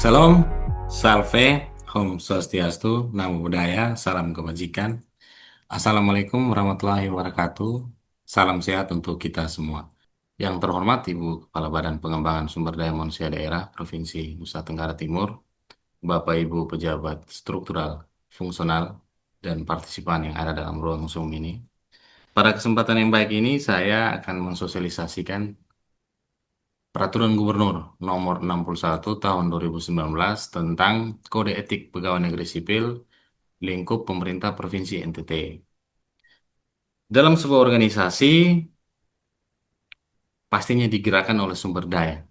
Salam, salve, Om Swastiastu, Namo Buddhaya, salam kebajikan. Assalamualaikum warahmatullahi wabarakatuh. Salam sehat untuk kita semua. Yang terhormat Ibu Kepala Badan Pengembangan Sumber Daya Manusia Daerah Provinsi Nusa Tenggara Timur, Bapak Ibu pejabat struktural, fungsional, dan partisipan yang ada dalam ruang Zoom ini. Pada kesempatan yang baik ini, saya akan mensosialisasikan Peraturan Gubernur Nomor 61 Tahun 2019 tentang Kode Etik Pegawai Negeri Sipil lingkup pemerintah Provinsi NTT. Dalam sebuah organisasi, pastinya digerakkan oleh sumber daya.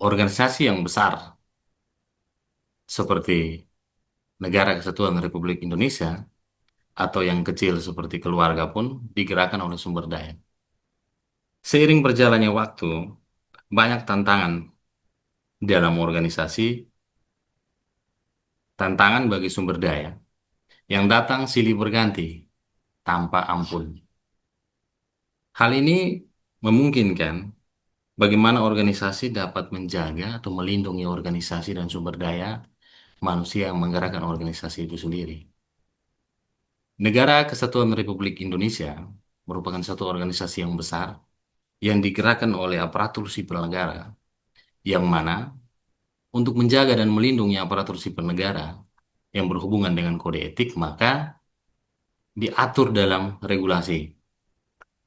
Organisasi yang besar, seperti Negara Kesatuan Republik Indonesia, atau yang kecil seperti keluarga pun, digerakkan oleh sumber daya. Seiring berjalannya waktu, banyak tantangan dalam organisasi, tantangan bagi sumber daya, yang datang silih berganti, tanpa ampun. Hal ini memungkinkan bagaimana organisasi dapat menjaga atau melindungi organisasi dan sumber daya manusia yang menggerakkan organisasi itu sendiri. Negara Kesatuan Republik Indonesia merupakan satu organisasi yang besar yang digerakkan oleh aparatur sipil negara, yang mana untuk menjaga dan melindungi aparatur sipil negara yang berhubungan dengan kode etik, maka diatur dalam regulasi.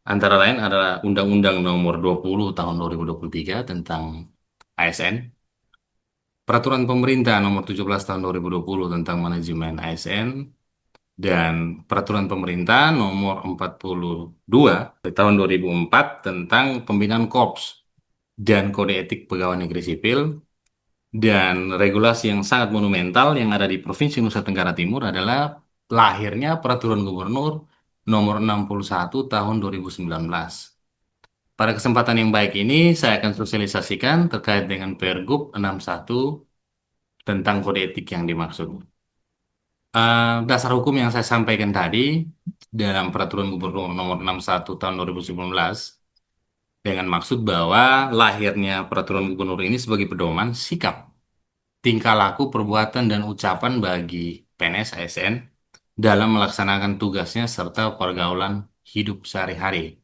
Antara lain adalah Undang-Undang Nomor 20 Tahun 2023 tentang ASN, Peraturan Pemerintah Nomor 17 Tahun 2020 tentang Manajemen ASN, dan Peraturan Pemerintah Nomor 42 Tahun 2004 tentang Pembinaan Korps dan Kode Etik Pegawai Negeri Sipil, dan regulasi yang sangat monumental yang ada di Provinsi Nusa Tenggara Timur adalah lahirnya Peraturan Gubernur Nomor 61 Tahun 2019. Pada kesempatan yang baik ini, saya akan sosialisasikan terkait dengan Pergub 61 tentang kode etik yang dimaksud. Dasar hukum yang saya sampaikan tadi dalam Peraturan Gubernur Nomor 61 Tahun 2019 dengan maksud bahwa lahirnya Peraturan Gubernur ini sebagai pedoman sikap, tingkah laku, perbuatan, dan ucapan bagi PNS ASN dalam melaksanakan tugasnya serta pergaulan hidup sehari-hari.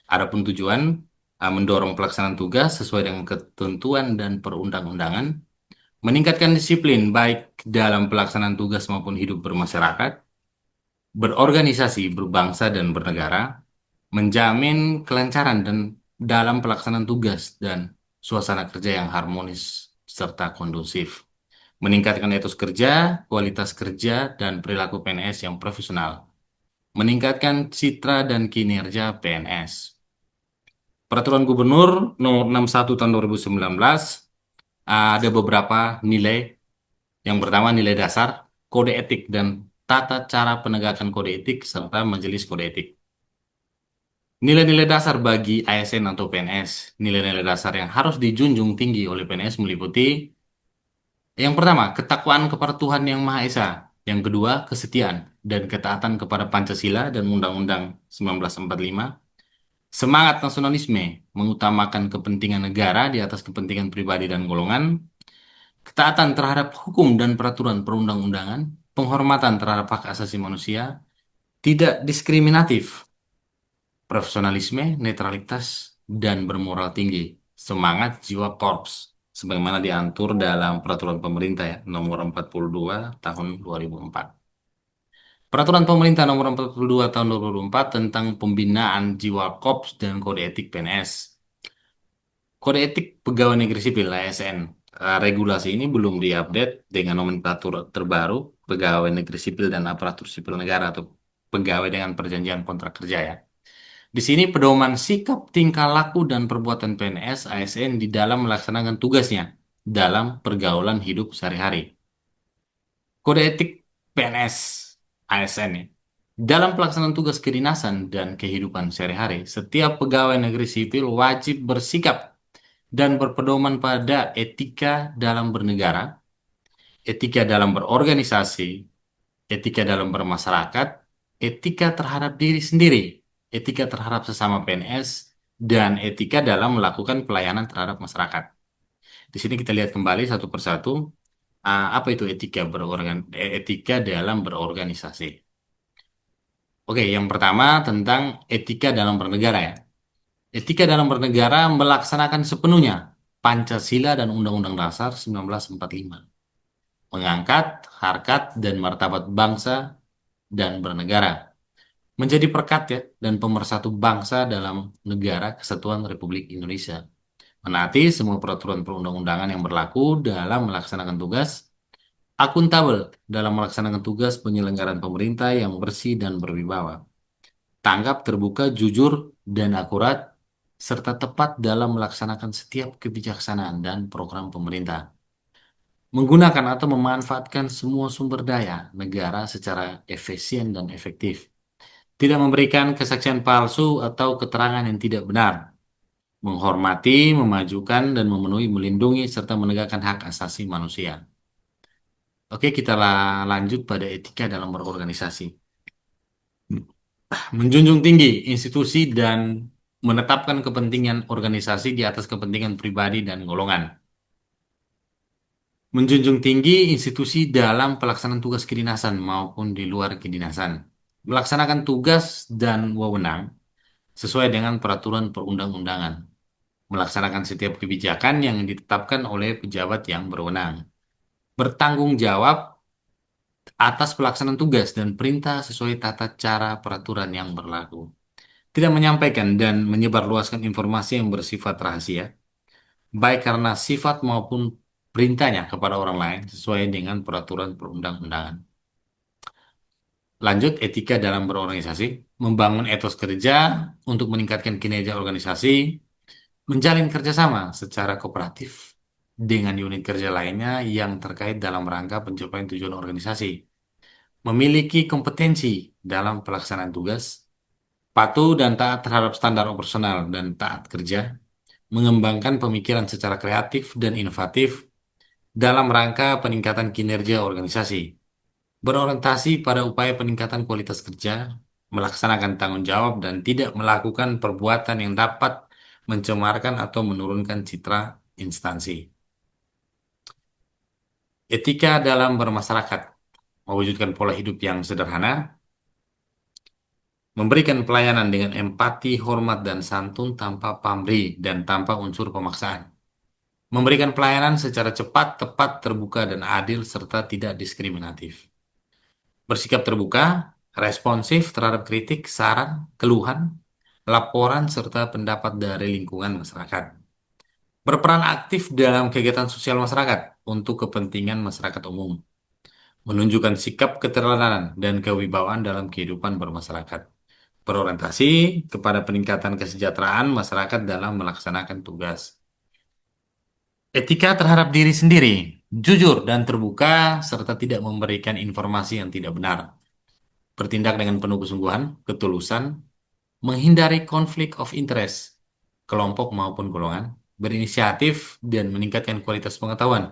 Adapun tujuan mendorong pelaksanaan tugas sesuai dengan ketentuan dan perundang-undangan, meningkatkan disiplin baik dalam pelaksanaan tugas maupun hidup bermasyarakat, berorganisasi, berbangsa, dan bernegara, menjamin kelancaran dan dalam pelaksanaan tugas dan suasana kerja yang harmonis serta kondusif, meningkatkan etos kerja, kualitas kerja, dan perilaku PNS yang profesional, meningkatkan citra dan kinerja PNS. Peraturan Gubernur Nomor 61 Tahun 2019 ada beberapa nilai. Yang pertama, nilai dasar, kode etik dan tata cara penegakan kode etik serta majelis kode etik. Nilai-nilai dasar bagi ASN atau PNS. Nilai-nilai dasar yang harus dijunjung tinggi oleh PNS meliputi yang pertama, ketakwaan kepada Tuhan Yang Maha Esa. Yang kedua, kesetiaan dan ketaatan kepada Pancasila dan Undang-Undang 1945. Semangat nasionalisme mengutamakan kepentingan negara di atas kepentingan pribadi dan golongan, ketaatan terhadap hukum dan peraturan perundang-undangan, penghormatan terhadap hak asasi manusia, tidak diskriminatif, profesionalisme, netralitas, dan bermoral tinggi, semangat jiwa korps, sebagaimana diatur dalam peraturan pemerintah ya, nomor 42 tahun 2004. Peraturan Pemerintah Nomor 42 Tahun 2004 tentang pembinaan jiwa korps dan kode etik PNS. Kode etik pegawai negeri sipil ASN. Regulasi ini belum diupdate dengan nomenklatur terbaru pegawai negeri sipil dan aparatur sipil negara atau pegawai dengan perjanjian kontrak kerja ya. Di sini pedoman sikap, tingkah laku, dan perbuatan PNS ASN di dalam melaksanakan tugasnya dalam pergaulan hidup sehari-hari. Kode etik PNS ASN ya. Dalam pelaksanaan tugas kedinasan dan kehidupan sehari-hari, setiap pegawai negeri sipil wajib bersikap dan berpedoman pada etika dalam bernegara, etika dalam berorganisasi, etika dalam bermasyarakat, etika terhadap diri sendiri, etika terhadap sesama PNS, dan etika dalam melakukan pelayanan terhadap masyarakat. Di sini kita lihat kembali satu persatu, apa itu etika dalam berorganisasi. Oke, yang pertama tentang etika dalam bernegara ya. Etika dalam bernegara melaksanakan sepenuhnya Pancasila dan Undang-Undang Dasar 1945. Mengangkat harkat dan martabat bangsa dan bernegara. Menjadi perekat ya dan pemersatu bangsa dalam negara kesatuan Republik Indonesia. Menaati semua peraturan perundang-undangan yang berlaku dalam melaksanakan tugas. Akuntabel dalam melaksanakan tugas penyelenggaraan pemerintah yang bersih dan berwibawa. Tanggap, terbuka, jujur, dan akurat, serta tepat dalam melaksanakan setiap kebijaksanaan dan program pemerintah. Menggunakan atau memanfaatkan semua sumber daya negara secara efisien dan efektif. Tidak memberikan kesaksian palsu atau keterangan yang tidak benar. Menghormati, memajukan, dan memenuhi, melindungi, serta menegakkan hak asasi manusia. Oke, kita lanjut pada etika dalam berorganisasi. Menjunjung tinggi institusi dan menetapkan kepentingan organisasi di atas kepentingan pribadi dan golongan. Menjunjung tinggi institusi dalam pelaksanaan tugas kedinasan maupun di luar kedinasan. Melaksanakan tugas dan wewenang sesuai dengan peraturan perundang-undangan. Melaksanakan setiap kebijakan yang ditetapkan oleh pejabat yang berwenang. Bertanggung jawab atas pelaksanaan tugas dan perintah sesuai tata cara peraturan yang berlaku. Tidak menyampaikan dan menyebarluaskan informasi yang bersifat rahasia, baik karena sifat maupun perintahnya kepada orang lain sesuai dengan peraturan perundang-undangan. Lanjut, etika dalam berorganisasi, membangun etos kerja untuk meningkatkan kinerja organisasi, menjalin kerjasama secara kooperatif dengan unit kerja lainnya yang terkait dalam rangka pencapaian tujuan organisasi, memiliki kompetensi dalam pelaksanaan tugas, patuh dan taat terhadap standar operasional dan taat kerja, mengembangkan pemikiran secara kreatif dan inovatif dalam rangka peningkatan kinerja organisasi, berorientasi pada upaya peningkatan kualitas kerja, melaksanakan tanggung jawab dan tidak melakukan perbuatan yang dapat mencemarkan atau menurunkan citra instansi. Etika dalam bermasyarakat, mewujudkan pola hidup yang sederhana, memberikan pelayanan dengan empati, hormat, dan santun tanpa pamrih dan tanpa unsur pemaksaan. Memberikan pelayanan secara cepat, tepat, terbuka, dan adil, serta tidak diskriminatif. Bersikap terbuka, responsif terhadap kritik, saran, keluhan, laporan, serta pendapat dari lingkungan masyarakat. Berperan aktif dalam kegiatan sosial masyarakat untuk kepentingan masyarakat umum. Menunjukkan sikap keteladanan dan kewibawaan dalam kehidupan bermasyarakat. Berorientasi kepada peningkatan kesejahteraan masyarakat dalam melaksanakan tugas. Etika terhadap diri sendiri, jujur dan terbuka, serta tidak memberikan informasi yang tidak benar. Bertindak dengan penuh kesungguhan, ketulusan, menghindari konflik of interest, kelompok maupun golongan, berinisiatif dan meningkatkan kualitas pengetahuan,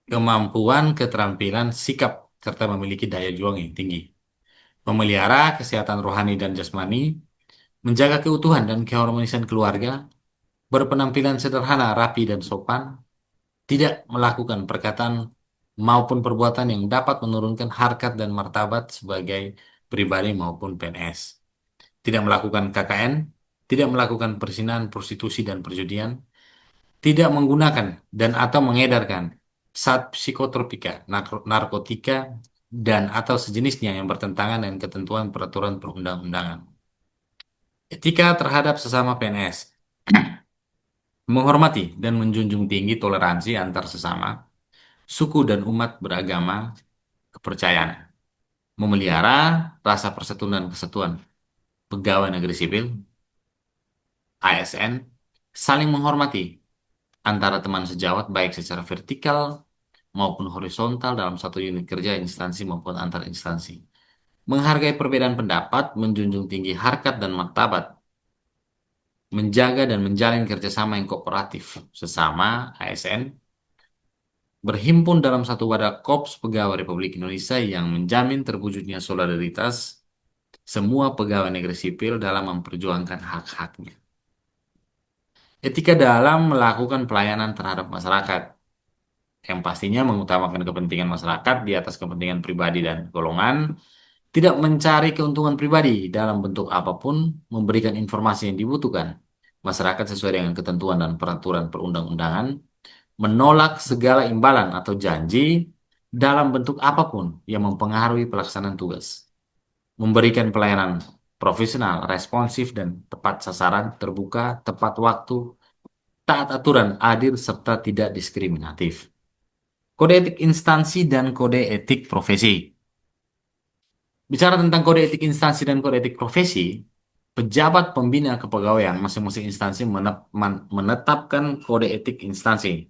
kemampuan, keterampilan, sikap, serta memiliki daya juang yang tinggi. Memelihara kesehatan rohani dan jasmani, menjaga keutuhan dan keharmonisan keluarga, berpenampilan sederhana, rapi, dan sopan, tidak melakukan perkataan maupun perbuatan yang dapat menurunkan harkat dan martabat sebagai pribadi maupun PNS. Tidak melakukan KKN, tidak melakukan perzinahan, prostitusi, dan perjudian, tidak menggunakan dan atau mengedarkan zat psikotropika, narkotika, dan atau sejenisnya yang bertentangan dengan ketentuan peraturan perundang-undangan. Etika terhadap sesama PNS. Menghormati dan menjunjung tinggi toleransi antar sesama, suku dan umat beragama, kepercayaan. Memelihara rasa persatuan dan kesatuan pegawai negeri sipil, ASN saling menghormati antara teman sejawat baik secara vertikal maupun horizontal dalam satu unit kerja instansi maupun antar instansi. Menghargai perbedaan pendapat, menjunjung tinggi harkat dan martabat, menjaga dan menjalin kerjasama yang kooperatif sesama ASN, berhimpun dalam satu wadah Korps Pegawai Republik Indonesia yang menjamin terwujudnya solidaritas semua pegawai negeri sipil dalam memperjuangkan hak-haknya. Etika dalam melakukan pelayanan terhadap masyarakat, yang pastinya mengutamakan kepentingan masyarakat di atas kepentingan pribadi dan golongan, tidak mencari keuntungan pribadi dalam bentuk apapun, memberikan informasi yang dibutuhkan masyarakat sesuai dengan ketentuan dan peraturan perundang-undangan, menolak segala imbalan atau janji dalam bentuk apapun yang mempengaruhi pelaksanaan tugas, memberikan pelayanan profesional, responsif, dan tepat sasaran, terbuka, tepat waktu, taat aturan, adil, serta tidak diskriminatif. Kode etik instansi dan kode etik profesi. Bicara tentang kode etik instansi dan kode etik profesi, pejabat pembina kepegawaian masing-masing instansi menetapkan kode etik instansi.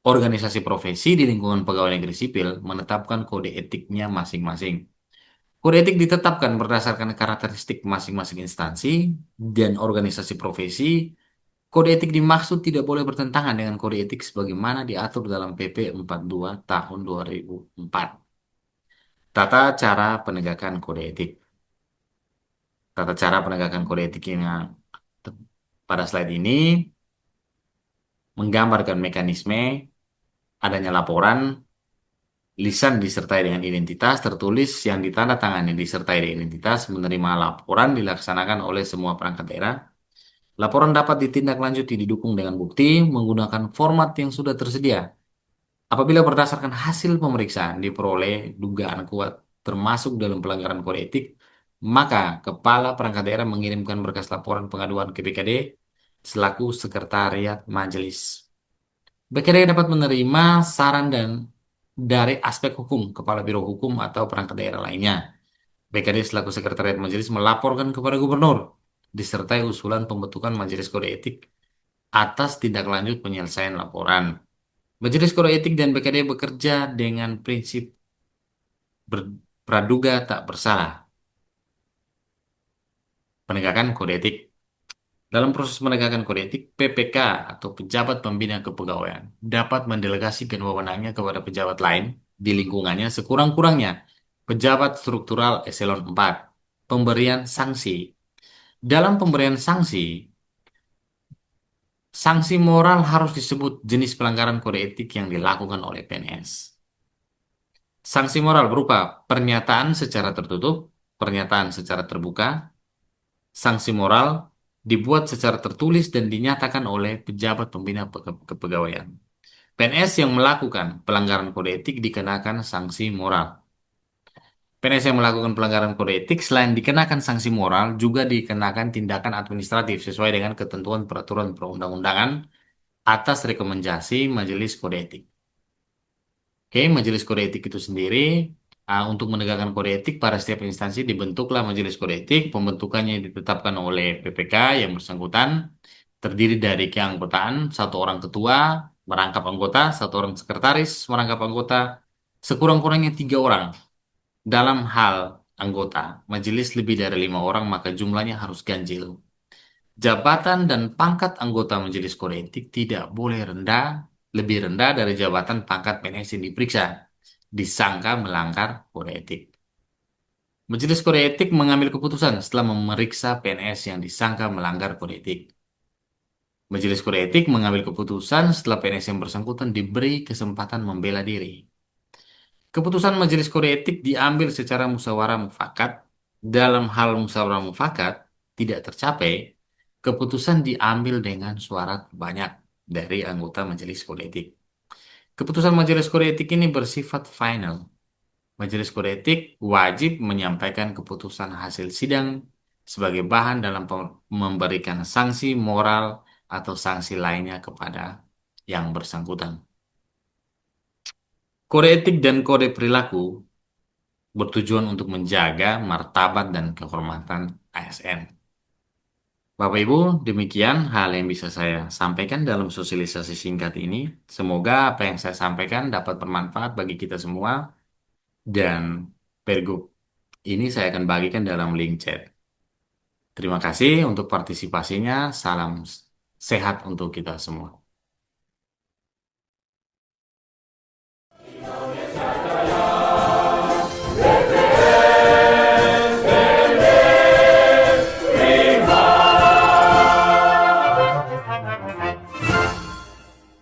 Organisasi profesi di lingkungan pegawai negeri sipil menetapkan kode etiknya masing-masing. Kode etik ditetapkan berdasarkan karakteristik masing-masing instansi dan organisasi profesi. Kode etik dimaksud tidak boleh bertentangan dengan kode etik sebagaimana diatur dalam PP 42 tahun 2004. Tata cara penegakan kode etik. Tata cara penegakan kode etik yang pada slide ini menggambarkan mekanisme adanya laporan, lisan disertai dengan identitas, tertulis yang ditandatangani disertai dengan identitas, menerima laporan dilaksanakan oleh semua perangkat daerah. Laporan dapat ditindaklanjuti didukung dengan bukti menggunakan format yang sudah tersedia. Apabila berdasarkan hasil pemeriksaan diperoleh dugaan kuat termasuk dalam pelanggaran kode etik, maka Kepala Perangkat Daerah mengirimkan berkas laporan pengaduan ke BKD selaku Sekretariat Majelis. BKD dapat menerima saran dan dari aspek hukum, Kepala Biro Hukum atau perangkat daerah lainnya. BKD selaku Sekretariat Majelis melaporkan kepada Gubernur, disertai usulan pembentukan Majelis Kode Etik atas tindak lanjut penyelesaian laporan. Majelis Kode Etik dan BKD bekerja dengan prinsip praduga tak bersalah. Penegakan Kode Etik. Dalam proses penegakan kode etik, PPK atau pejabat pembina kepegawaian dapat mendelegasikan wewenangnya kepada pejabat lain di lingkungannya sekurang-kurangnya pejabat struktural eselon 4. Pemberian sanksi. Dalam pemberian sanksi, sanksi moral harus disebut jenis pelanggaran kode etik yang dilakukan oleh PNS. Sanksi moral berupa pernyataan secara tertutup, pernyataan secara terbuka. Sanksi moral dibuat secara tertulis dan dinyatakan oleh pejabat pembina kepegawaian. PNS yang melakukan pelanggaran kode etik dikenakan sanksi moral. PNS yang melakukan pelanggaran kode etik selain dikenakan sanksi moral juga dikenakan tindakan administratif sesuai dengan ketentuan peraturan perundang-undangan atas rekomendasi Majelis Kode Etik. Oke, Majelis Kode Etik itu sendiri untuk menegakkan kode etik pada setiap instansi dibentuklah Majelis Kode Etik. Pembentukannya ditetapkan oleh PPK yang bersangkutan, terdiri dari keanggotaan, satu orang ketua merangkap anggota, satu orang sekretaris merangkap anggota, sekurang-kurangnya 3 orang. Dalam hal anggota, majelis lebih dari 5 orang maka jumlahnya harus ganjil. Jabatan dan pangkat anggota Majelis Kode Etik tidak boleh lebih rendah dari jabatan pangkat PNS yang diperiksa, disangka melanggar kode etik. Majelis Kode Etik mengambil keputusan setelah memeriksa PNS yang disangka melanggar kode etik. Majelis Kode Etik mengambil keputusan setelah PNS yang bersangkutan diberi kesempatan membela diri. Keputusan Majelis Kode Etik diambil secara musyawarah mufakat. Dalam hal musyawarah mufakat tidak tercapai, keputusan diambil dengan suara banyak dari anggota Majelis Kode Etik. Keputusan Majelis Kode Etik ini bersifat final. Majelis Kode Etik wajib menyampaikan keputusan hasil sidang sebagai bahan dalam memberikan sanksi moral atau sanksi lainnya kepada yang bersangkutan. Kode etik dan kode perilaku bertujuan untuk menjaga martabat dan kehormatan ASN. Bapak Ibu, demikian hal yang bisa saya sampaikan dalam sosialisasi singkat ini. Semoga apa yang saya sampaikan dapat bermanfaat bagi kita semua dan pergub ini saya akan bagikan dalam link chat. Terima kasih untuk partisipasinya. Salam sehat untuk kita semua.